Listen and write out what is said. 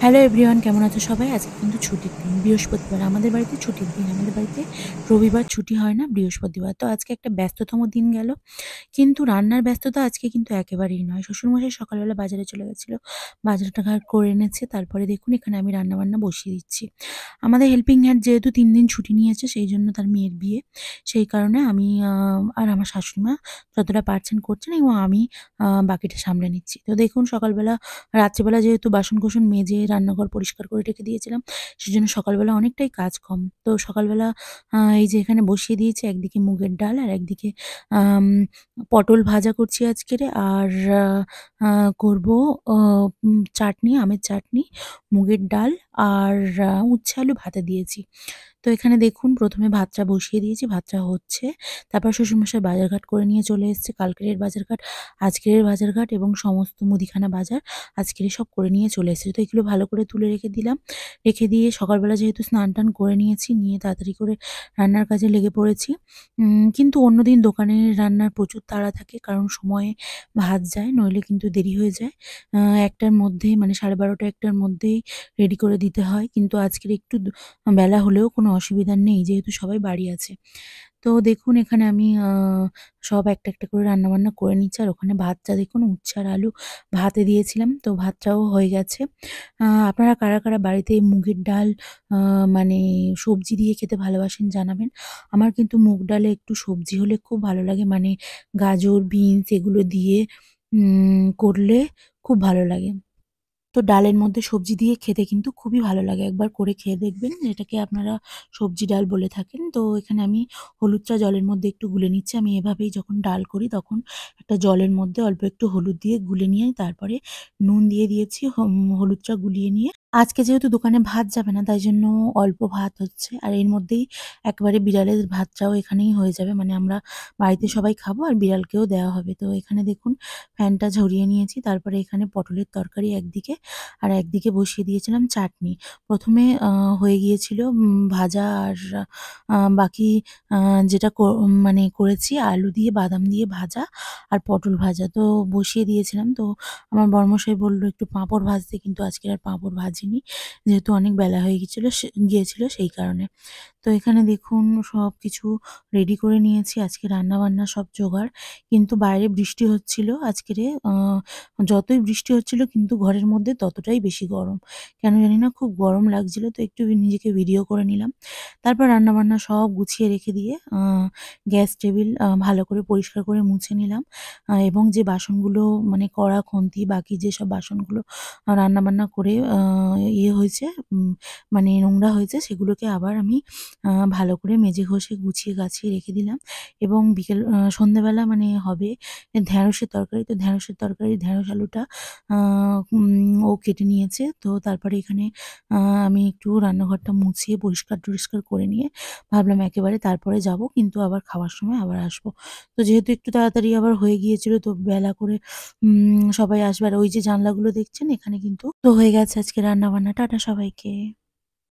Hello everyone, কেমন আছো সবাই? আজকে কিন্তু ছুটির দিন, বৃহস্পতিবার। আমাদের বাড়িতে ছুটির দিন। আমাদের বাড়িতে রবিবার ছুটি হয় না, বৃহস্পতিবার। তো আজকে একটা ব্যস্ততম দিন গেল। কিন্তু রান্নার ব্যস্ততা আজকে কিন্তু একেবারেই নয়। শ্বশুরমশাই সকালবেলা বাজারে চলে গেছিল। বাজার-টাজার করে এনেছে। তারপরে দেখুন এখানে আমি রান্নাবান্না বসিয়ে দিচ্ছি। আমাদের হেল্পিং হ্যান্ড যেহেতু ৩ দিন ছুটি নিয়েছে, সেইজন্য তার মেয়ের বিয়ে। সেই কারণে আমি আর আমার শাশুড়িমা যতটা পারছেন করছেন এবং আমি বাকিটা সামলে নিচ্ছি। তো দেখুন সকালবেলা রাত্রিবেলা যেহেতু বাসন-কোসন মেজে রান্নাঘর পরিষ্কার করে রেখে দিয়েছিলাম, সেজন্য সকালবেলা অনেকটাই কাজ কম। তো সকালবেলা এই যে এখানে বসিয়ে দিয়েছি, একদিকে মুগের ডাল আর একদিকে আম পটল ভাজা করছি আজকেরে। আর আ আ করব অ চাটনি, আমের চাটনি, মুগের ডাল আর উচ্ছে আলু ভাতে দিয়েছি। তো এখানে দেখুন ১ম এ ভাতটা বসিয়ে দিয়েছি, ভাতটা হচ্ছে। তারপর শ্বশুরমশাই বাজারঘাট করে নিয়ে চলে এসেছে। কালকেরের বাজারঘাট, আজকের বাজারঘাট এবং সমস্ত মুদিখানা বাজার আজকেরই সব করে নিয়ে চলে এসেছে। তো এগুলো ভালো করে তুলে রেখে দিলাম। রেখে দিয়ে সকালবেলা যেহেতু স্নান-টান করে নিয়েছি, নিয়ে তাড়াতাড়ি করে রান্নার কাজে লেগে পড়েছি। কিন্তু অন্যদিন দোকানের রান্নার প্রচুর তাড়া থাকে, কারণ সময়ে ভাত যায়, নইলে কিন্তু দেরি হয়ে যায়। ১টার মধ্যেই মানে ১২:৩০ ১টার মধ্যেই রেডি করে দিতে হয়। কিন্তু আজকের একটু বেলা হলেও কোনো অসুবিধা নেই, যেহেতু সবাই বাড়ি আছে। তো দেখুন এখানে আমি সব একটা, একটা করে রান্নাবান্না করে নিচ্ছি। আর ওখানে ভাতটা দেখুন উচ্ছে আর আলু ভাতে দিয়েছিলাম। তো ভাতটাও হয়ে গেছে। আপনারা কারা, কারা বাড়িতে মুগের ডাল আ মানে সবজি দিয়ে খেতে ভালোবাসেন জানাবেন। আমার কিন্তু মুগ ডালে একটু সবজি হলে খুব ভালো লাগে। মানে গাজর, বিনস এগুলো দিয়ে করলে খুব ভালো লাগে। তো ডালের মধ্যে সবজি দিয়ে খেতে কিন্তু খুবই ভালো লাগে। একবার করে খেয়ে দেখবেন, এটাকে আপনারা সবজি ডাল বলে থাকেন। তো এখানে আমি হলুদটা জলের মধ্যে একটু গুলে নিচ্ছি। আমি এভাবেই যখন ডাল করি তখন একটা জলের মধ্যে অল্প একটু হলুদ দিয়ে গুলে নিয়ে তারপরে নুন দিয়ে দিয়েছি। হলুদটা গুলিয়ে নিয়ে আজকে যেহেতু দোকানে ভাত যাবে না, তাই জন্য অল্প ভাত হচ্ছে। আর এর মধ্যেই একেবারে বিড়ালের ভাতটাও এখানেই হয়ে যাবে। মানে আমরা বাড়িতে সবাই খাবো আর বিড়ালকেও দেওয়া হবে। তো এখানে দেখুন ফ্যানটা ঝরিয়ে নিয়েছি। তারপরে এখানে পটলের তরকারি একদিকে আর একদিকে বসিয়ে দিয়েছিলাম চাটনি। ১ম এ হয়ে গিয়েছিল ভাজা আর বাকি আ যেটা মানে করেছি আলু দিয়ে বাদাম দিয়ে ভাজা আর পটল ভাজা। তো বসিয়ে দিয়েছিলাম। তো আমার বড়মশাই বলল একটু পাঁপড় ভাজতে, কিন্তু আজকে আর পাঁপড় ভাজিনি। যেহেতু অনেক বেলা হয়ে গিয়েছিল সেই কারণে। তো এখানে দেখুন সবকিছু রেডি করে নিয়েছি। আজকে রান্না-বান্না সব জোগাড়। কিন্তু বাইরে বৃষ্টি হচ্ছিল আজকেরে। যতই বৃষ্টি হচ্ছিল কিন্তু ঘরের মধ্যে ততটাই বেশি গরম। কেন জানি না খুব গরম লাগছিল। তো একটু নিজেকে ভিডিও করে নিলাম। তারপর রান্না-বান্না সব গুছিয়ে রেখে দিয়ে গ্যাস টেবিল ভালো করে পরিষ্কার করে মুছে নিলাম। এবং যে বাসনগুলো মানে কড়া, খুন্তি বাকি যেসব বাসনগুলো রান্না-বান্না করে ইয়ে হয়েছে, মানে নোংরা হয়েছে, সেগুলোকে আবার আমি ভালো করে মেজে ঘষে গুছিয়ে গাছিয়ে রেখে দিলাম। এবং সন্ধ্যেবেলা মানে হবে ঢেঁড়সের তরকারি। তো ঢেঁড়সের তরকারি ঢেঁড়স আলুটা আ ও কেটে নিয়েছে। তো তারপরে এখানে আ আমি একটু রান্নাঘরটা মুছিয়ে পরিষ্কার-টরিষ্কার করে নিয়ে ভাবলাম একেবারে তারপরে যাবো। কিন্তু আবার খাওয়ার সময় আবার আসবো। তো যেহেতু একটু তাড়াতাড়ি আবার হয়ে গিয়েছিল, তো বেলা করে সবাই আসবে। আর ওই যে জানলাগুলো দেখছেন, এখানে কিন্তু তো হয়ে গেছে আজকে রান্না-বান্না। টাটা সবাইকে।